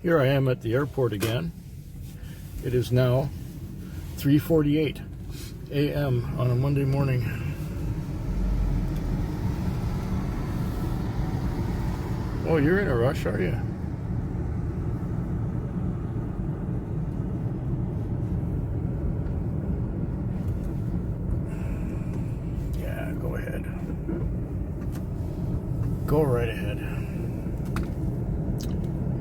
Here I am at the airport again. It is now 3:48 a.m. on a Monday morning. Oh, you're in a rush, are you? Yeah, go ahead. Go right ahead.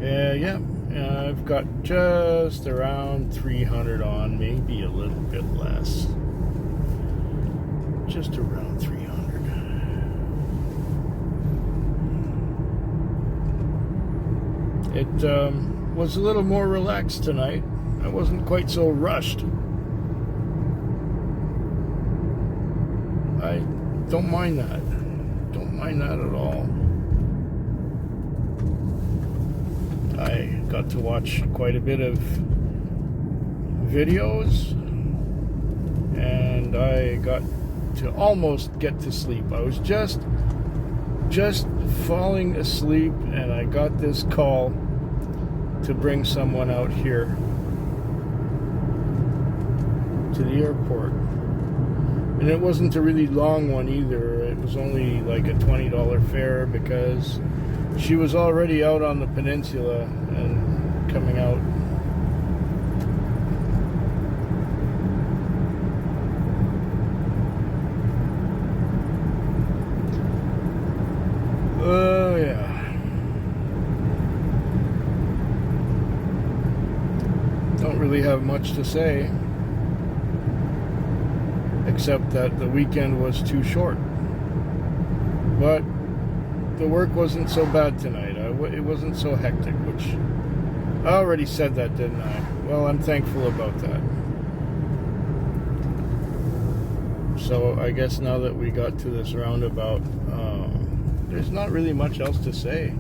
Yeah. I've got just around 300 on, maybe a little bit less. Just around 300. It was a little more relaxed tonight. I wasn't quite so rushed. I don't mind that. Don't mind that at all. I got to watch quite a bit of videos, and I got to almost get to sleep. I was just falling asleep, and I got this call to bring someone out here to the airport. And it wasn't a really long one either. It was only like a $20 fare because she was already out on the peninsula and coming out. Oh, yeah. Don't really have much to say, except that the weekend was too short. But the work wasn't so bad tonight. It wasn't so hectic, which I already said that, didn't I? Well, I'm thankful about that. So I guess now that we got to this roundabout, there's not really much else to say.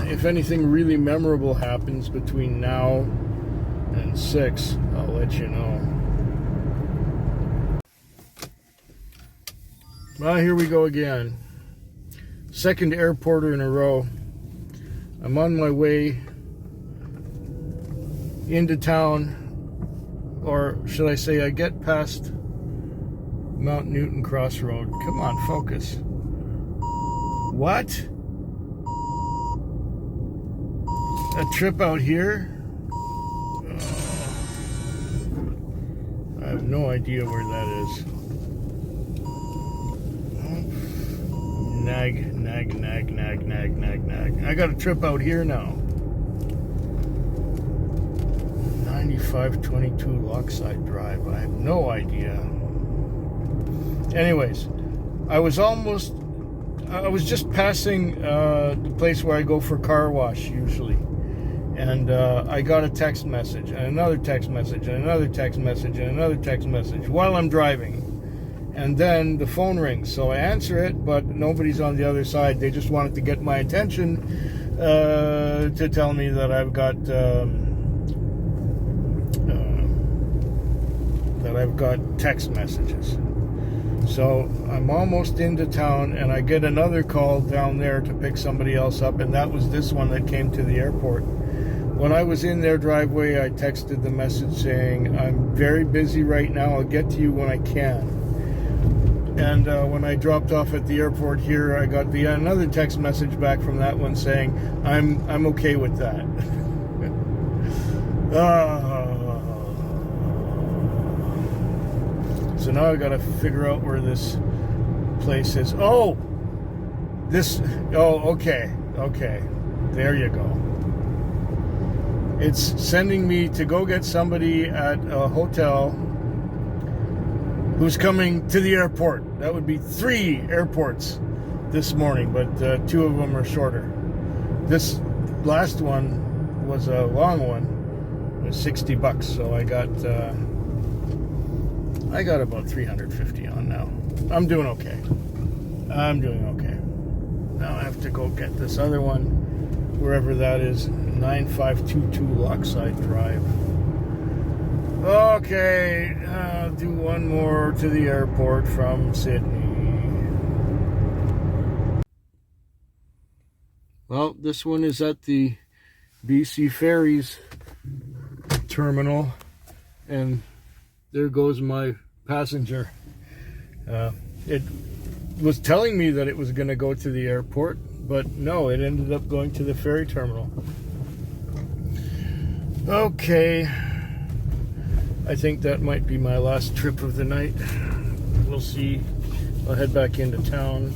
If anything really memorable happens between now and 6, I'll let you know. Well, here we go again. Second airporter in a row. I'm on my way into town, or should I say I get past Mount Newton Crossroad. Come on, focus. What? A trip out here? I have no idea where that is. Nag. I got a trip out here now. 9522 Lochside Drive. I have no idea. Anyways, I was just passing the place where I go for car wash usually. And I got a text message, and another text message, and another text message, and another text message while I'm driving. And then the phone rings, so I answer it, but nobody's on the other side. They just wanted to get my attention to tell me that I've got text messages. So I'm almost into town, and I get another call down there to pick somebody else up, and that was this one that came to the airport. When I was in their driveway, I texted the message saying, "I'm very busy right now. I'll get to you when I can." And when I dropped off at the airport here, I got another text message back from that one saying, I'm okay with that. So now I got to figure out where this place is. Okay. There you go. It's sending me to go get somebody at a hotel who's coming to the airport. That would be 3 airports this morning, but 2 of them are shorter. This last one was a long one. It was $60, so I got about 350 on now. I'm doing okay. Now I have to go get this other one, wherever that is, 9522 Lochside Drive. Okay, I'll do one more to the airport from Sydney. Well, this one is at the BC Ferries terminal, and there goes my passenger. It was telling me that it was going to go to the airport, but no, it ended up going to the ferry terminal. Okay, I think that might be my last trip of the night. We'll see. I'll head back into town.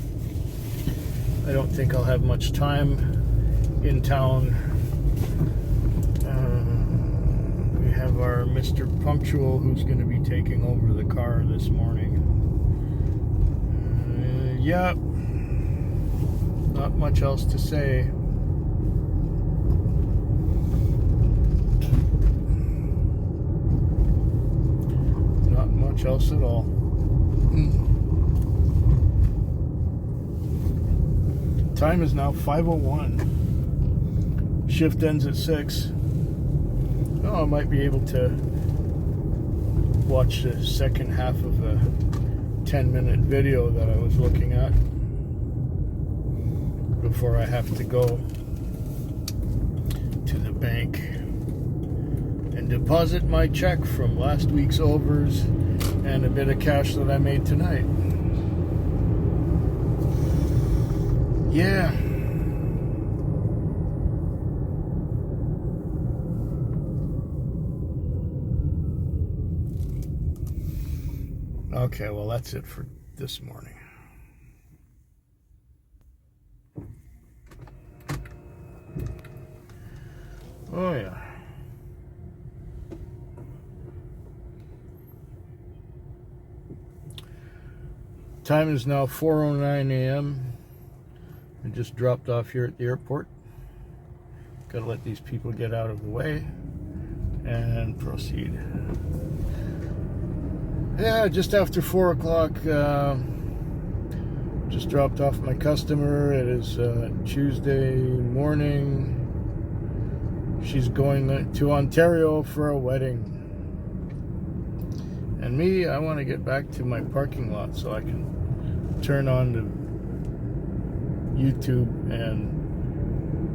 I don't think I'll have much time in town. We have our Mr. Punctual who's going to be taking over the car this morning. Yeah, not much else to say. Not much else at all. Time is now 5:01. Shift ends at 6. Oh, I might be able to watch the second half of a 10-minute video that I was looking at before I have to go to the bank and deposit my check from last week's overs and a bit of cash that I made tonight. Yeah. Okay, well, that's it for this morning. Oh, yeah. Time is now 4:09 a.m. I just dropped off here at the airport. Gotta let these people get out of the way and proceed. Yeah, just after 4 o'clock, just dropped off my customer. It is Tuesday morning. She's going to Ontario for a wedding. And me, I want to get back to my parking lot so I can turn on the YouTube and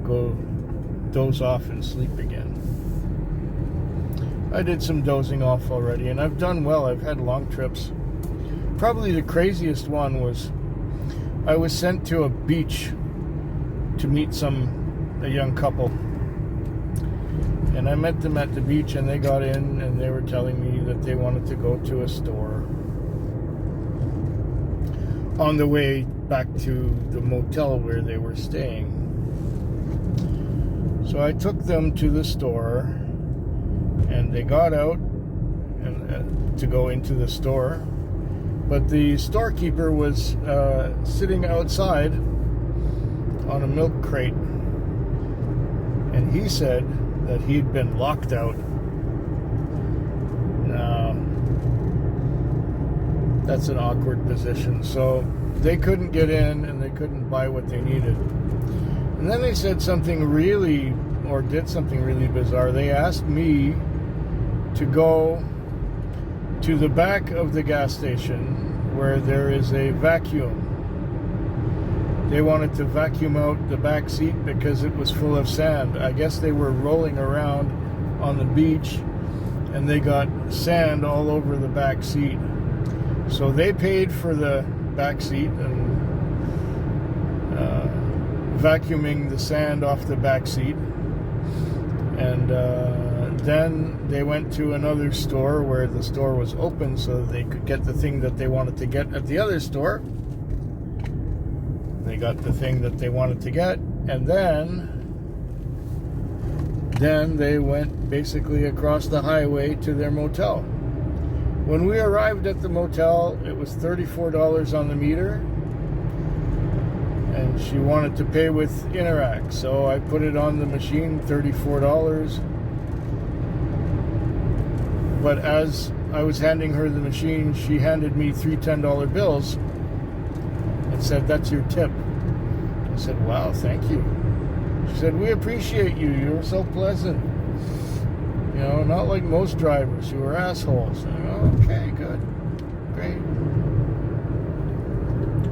go doze off and sleep again. I did some dozing off already, and I've done well. I've had long trips. Probably the craziest one was I was sent to a beach to meet a young couple. And I met them at the beach, and they got in and they were telling me that they wanted to go to a store on the way back to the motel where they were staying. So I took them to the store, and they got out and to go into the store, but the storekeeper was sitting outside on a milk crate, and he said that he'd been locked out. Now, that's an awkward position. So they couldn't get in and they couldn't buy what they needed. And then they said something really, or did something really bizarre. They asked me to go to the back of the gas station where there is a vacuum. They wanted to vacuum out the back seat because it was full of sand. I guess they were rolling around on the beach and they got sand all over the back seat. So they paid for the back seat and vacuuming the sand off the back seat. And then they went to another store where the store was open so they could get the thing that they wanted to get at the other store. They got the thing that they wanted to get, and then they went basically across the highway to their motel. When we arrived at the motel, it was $34 on the meter, and she wanted to pay with Interac, so I put it on the machine, $34. But as I was handing her the machine, she handed me 3 $10 bills and said, "That's your tip." I said, "Wow, thank you." She said, "We appreciate you. You were so pleasant. You know, not like most drivers who are assholes." And I go, "Okay, good. Great."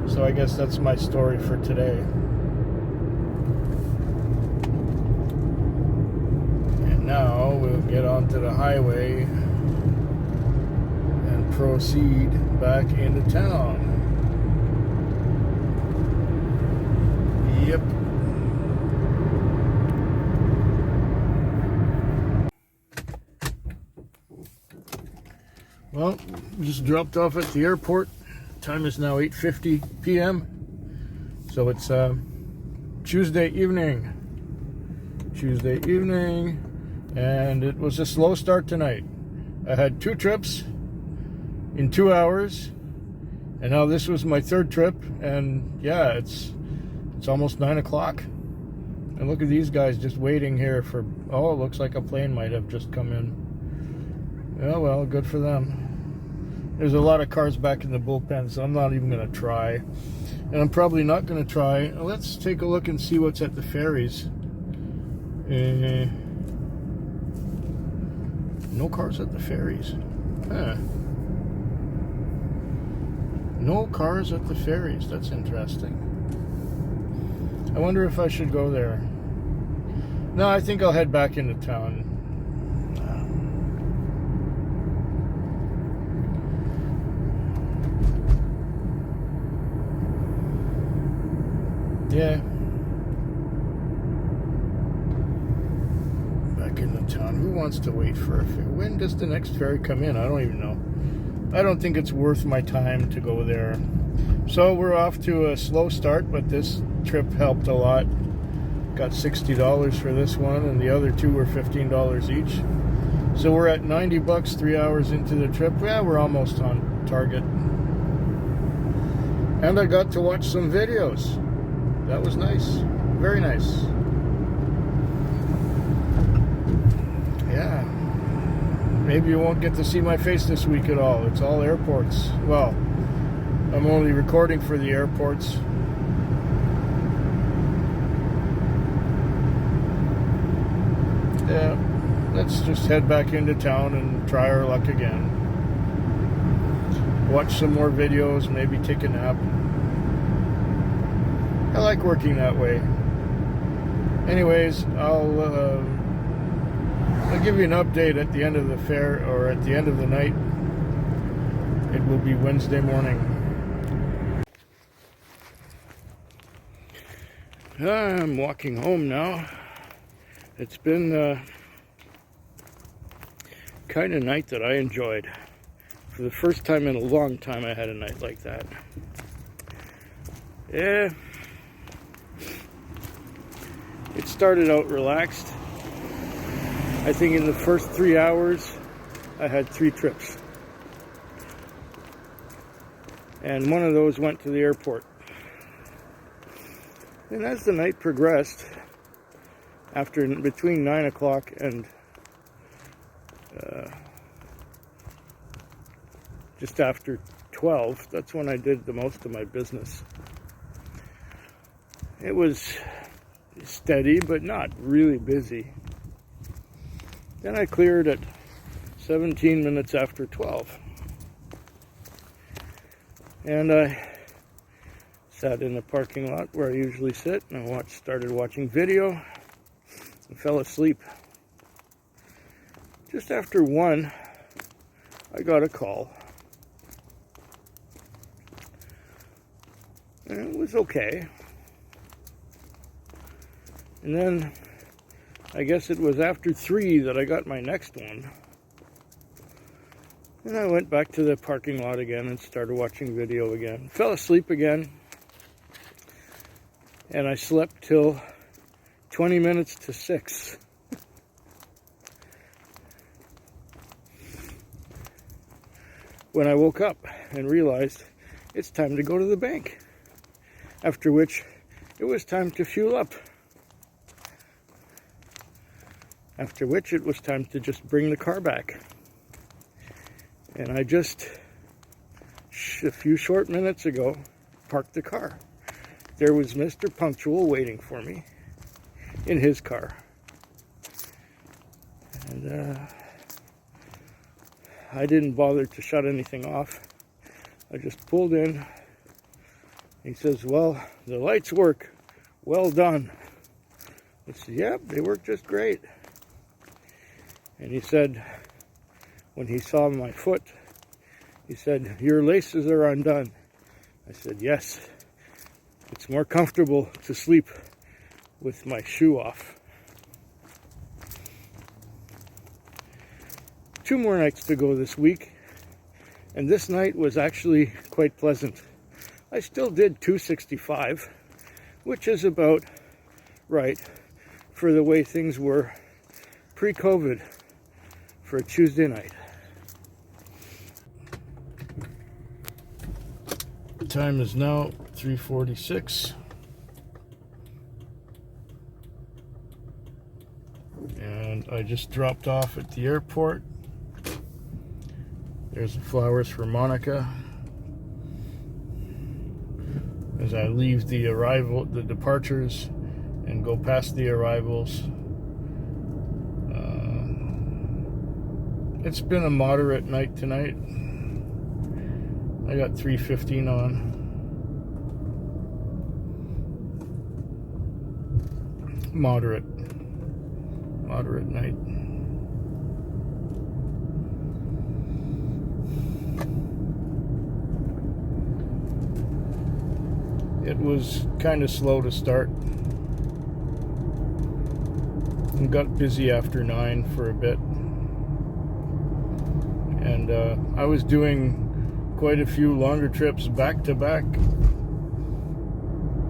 So I guess that's my story for today. now we'll get onto the highway and proceed back into town. Yep. Well, just dropped off at the airport. Time is now 8:50 p.m. So it's Tuesday evening, and it was a slow start tonight. I had 2 trips in 2 hours, and now this was my 3rd trip, and yeah, it's almost 9 o'clock. And look at these guys just waiting here for, oh, it looks like a plane might have just come in. Yeah, well, good for them. There's a lot of cars back in the bullpen, so I'm not even going to try. And I'm probably not going to try. Let's take a look and see what's at the ferries. No cars at the ferries. Huh. No cars at the ferries. That's interesting. I wonder if I should go there. No, I think I'll head back into town. Yeah. Back into town. Who wants to wait for a ferry? When does the next ferry come in? I don't even know. I don't think it's worth my time to go there. So we're off to a slow start, but this trip helped a lot. Got $60 for this one, and the other 2 were $15 each. So we're at $90, 3 hours into the trip. Yeah, we're almost on target. And I got to watch some videos. That was nice. Very nice. Yeah. Maybe you won't get to see my face this week at all. It's all airports. Well, I'm only recording for the airports. Yeah. Let's just head back into town and try our luck again. Watch some more videos, maybe take a nap. I like working that way. Anyways, I'll give you an update at the end of the fair, or at the end of the night. It will be Wednesday morning. I'm walking home now. It's been kind of night that I enjoyed. For the first time in a long time, I had a night like that. Yeah. It started out relaxed. I think in the first 3 hours, I had 3 trips. And one of those went to the airport. And as the night progressed, between 9 o'clock and just after 12, that's when I did the most of my business. It was steady, but not really busy. Then I cleared at 17 minutes after 12. And I sat in the parking lot where I usually sit, and I started watching video and fell asleep. Just after 1, I got a call. And it was okay. And then, I guess it was after 3 that I got my next one. And I went back to the parking lot again and started watching video again. Fell asleep again. And I slept till 20 minutes to 6. When I woke up and realized it's time to go to the bank. After which, it was time to fuel up. After which, it was time to just bring the car back. And I just, a few short minutes ago, parked the car. There was Mr. Punctual waiting for me in his car. And I didn't bother to shut anything off. I just pulled in. He says, well, the lights work. Well done. I said, yep, they work just great. And he said, when he saw my foot, he said, "Your laces are undone." I said, "Yes, it's more comfortable to sleep with my shoe off." 2 more nights to go this week, and this night was actually quite pleasant. I still did 265, which is about right for the way things were pre-COVID for a Tuesday night. The time is now 3:46, and I just dropped off at the airport. There's the flowers for Monica. As I leave the departures, and go past the arrivals. It's been a moderate night tonight. I got 315 on. Moderate night. It was kind of slow to start. And got busy after 9 for a bit. And I was doing quite a few longer trips back to back,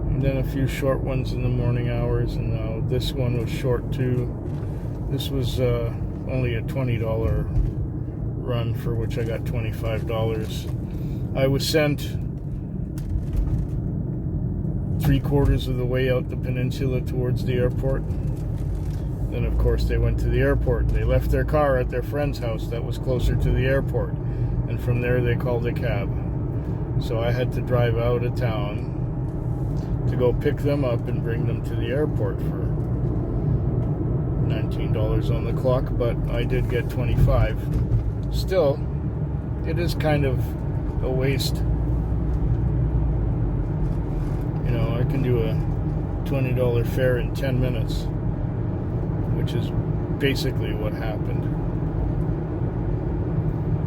and then a few short ones in the morning hours, and this one was short too. This was only a $20 run, for which I got $25. I was sent 3/4 of the way out the peninsula towards the airport. Then, of course, they went to the airport. They left their car at their friend's house that was closer to the airport. And from there, they called a cab. So I had to drive out of town to go pick them up and bring them to the airport for $19 on the clock. But I did get 25. Still, it is kind of a waste. You know, I can do a $20 fare in 10 minutes. Which is basically what happened.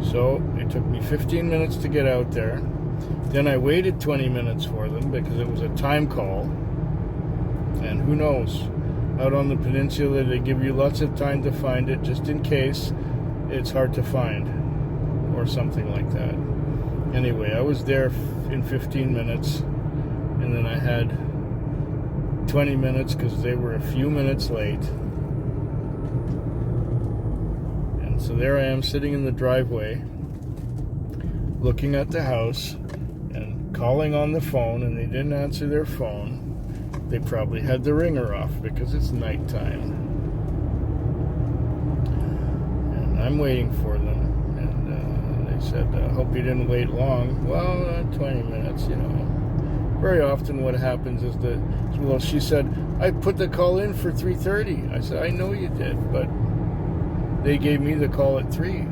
So it took me 15 minutes to get out there. Then I waited 20 minutes for them because it was a time call. And who knows, out on the peninsula they give you lots of time to find it, just in case it's hard to find or something like that. Anyway, I was there in 15 minutes, and then I had 20 minutes because they were a few minutes late. So there I am sitting in the driveway, looking at the house and calling on the phone, and they didn't answer their phone. They probably had the ringer off because it's nighttime. And I'm waiting for them, and they said, "Hope you didn't wait long." Well, 20 minutes, you know. Very often what happens is that, well, she said, "I put the call in for 3:30. I said, "I know you did, but they gave me the call at 3.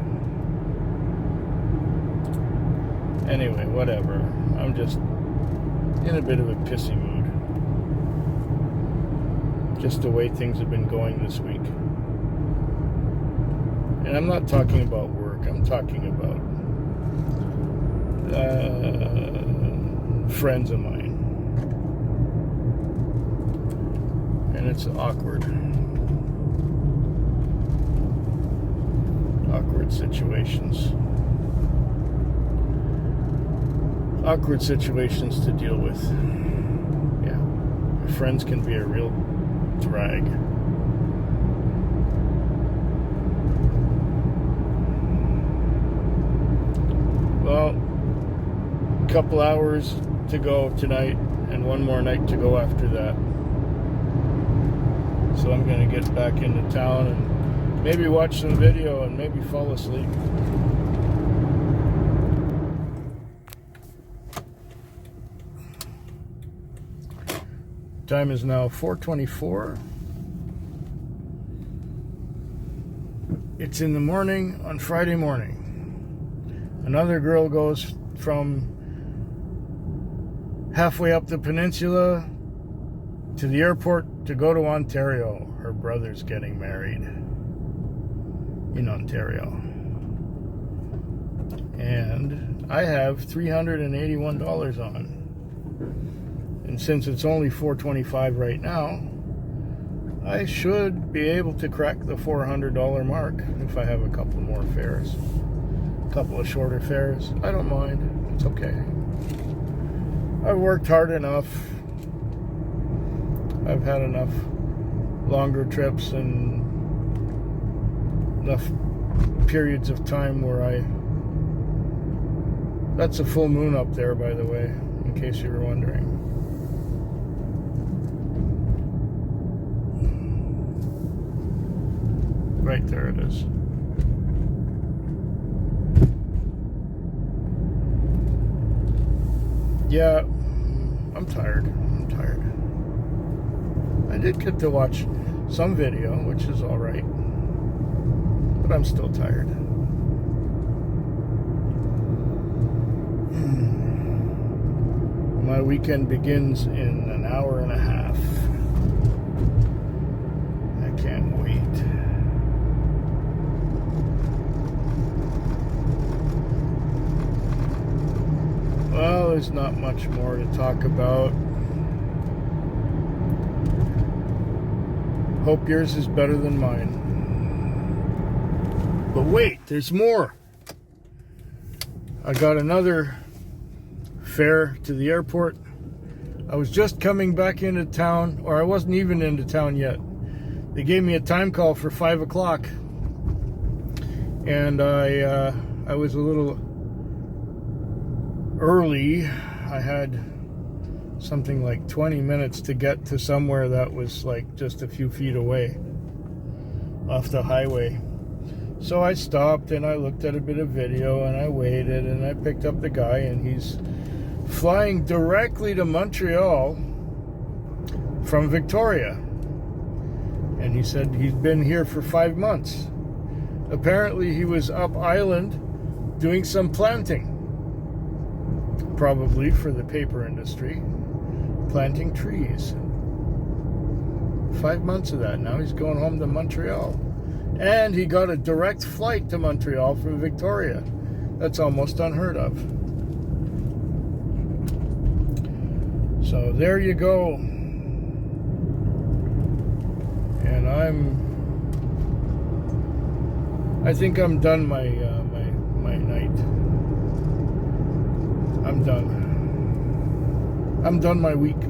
Anyway, whatever. I'm just in a bit of a pissy mood. Just the way things have been going this week. And I'm not talking about work. I'm talking about friends of mine. And it's awkward. Awkward situations. Awkward situations to deal with. Yeah. My friends can be a real drag. Well, a couple hours to go tonight, and one more night to go after that. So I'm going to get back into town and maybe watch some video and maybe fall asleep. Time is now 4:24. It's in the morning on Friday morning. Another girl goes from halfway up the peninsula to the airport to go to Ontario. Her brother's getting married. in Ontario. And I have $381 on. And since it's only $425 right now, I should be able to crack the $400 mark if I have a couple more fares. A couple of shorter fares. I don't mind. It's okay. I've worked hard enough. I've had enough longer trips and enough periods of time where that's a full moon up there, by the way, in case you were wondering. Right there it is. Yeah, I'm tired. I did get to watch some video, which is alright. But I'm still tired. My weekend begins in an hour and a half. I can't wait. Well, there's not much more to talk about. Hope yours is better than mine. But wait, there's more. I got another fare to the airport. I was just coming back into town, or I wasn't even into town yet. They gave me a time call for 5 o'clock. And I was a little early. I had something like 20 minutes to get to somewhere that was like just a few feet away off the highway. So I stopped and I looked at a bit of video and I waited and I picked up the guy, and he's flying directly to Montreal from Victoria. And he said he's been here for 5 months. Apparently he was up island doing some planting, probably for the paper industry, planting trees. 5 months of that. Now he's going home to Montreal. And he got a direct flight to Montreal from Victoria. That's almost unheard of. So there you go. And I think I'm done my night. I'm done. I'm done my week.